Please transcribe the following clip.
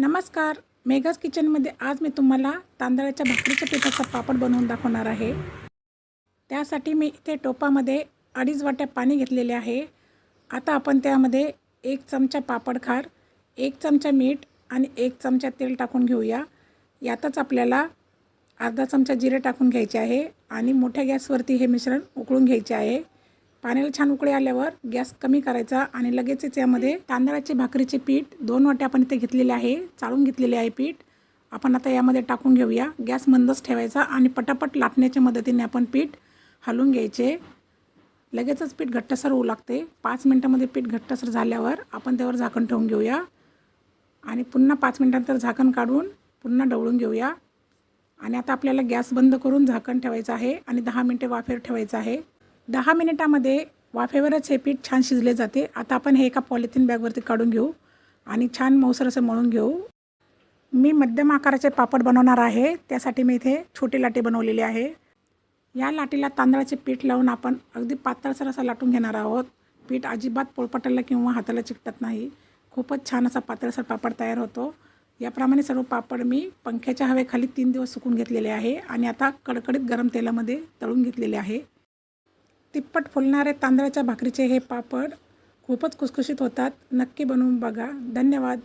नमस्कार. मेघाज किचनमध्ये आज मी तुम्हाला तांदळाच्या भाकरीच्या पिठाचा पापड बनवून दाखवणार आहे. त्यासाठी मी इथे टोपामध्ये 2.5 वाट्या पाणी घेतलेले आहे. आता आपण त्यामध्ये 1 चमचा पापड खार, 1 चमचा मीठ आणि 1 चमचा तेल टाकून घेऊया. यातच आपल्याला अर्धा चमचा जिरे टाकून घ्यायचे आहे आणि मोठ्या गॅसवरती हे मिश्रण उकळून घ्यायचे आहे. पाण्याला छान उकळी आल्यावर गॅस कमी करायचा आणि लगेचच यामध्ये तांदळाची भाकरीचे पीठ 2 वाट्या आपण इथे घेतलेले आहे, चाळून घेतलेले आहे पीठ. आपण आता यामध्ये टाकून घेऊया. गॅस मंदच ठेवायचा आणि पटापट लाटण्याच्या मदतीने आपण पीठ हलवून घ्यायचे. लगेचच पीठ घट्टसर होऊ लागते. 5 मिनिटांमध्ये पीठ घट्टसर झाल्यावर आपण त्यावर झाकण ठेवून घेऊया आणि पुन्हा 5 मिनिटांनंतर झाकण काढून पुन्हा ढवळून घेऊया. आणि आता आपल्याला गॅस बंद करून झाकण ठेवायचं आहे आणि 10 मिनिटे वाफेवर ठेवायचं आहे. 10 मिनिटांमध्ये वाफेवरच हे पीठ छान शिजले जाते. आता आपण हे एका पॉलिथिन बॅगवरती काढून घेऊ आणि छान मऊसर असं मळून घेऊ. मी मध्यम आकाराचे पापड बनवणार आहे, त्यासाठी मी इथे छोटी लाटी बनवलेली आहे. या लाटीला तांदळाचे पीठ लावून आपण अगदी पातळसर असं लाटून घेणार आहोत. पीठ अजिबात पोळपाटाला किंवा हाताला चिकटत नाही. खूपच छान असा पातळसर पापड तयार होतो. याप्रमाणे सर्व पापड मी पंख्याच्या हवेखाली 3 दिवस सुकून घेतलेले आहे आणि आता कडकडीत गरम तेलामध्ये तळून घेतलेले आहे. तिप्पट फुलणारे तांदळाच्या भाकरीचे हे पापड खूपच खुसखुशीत होतात. नक्की बनवून बघा. धन्यवाद.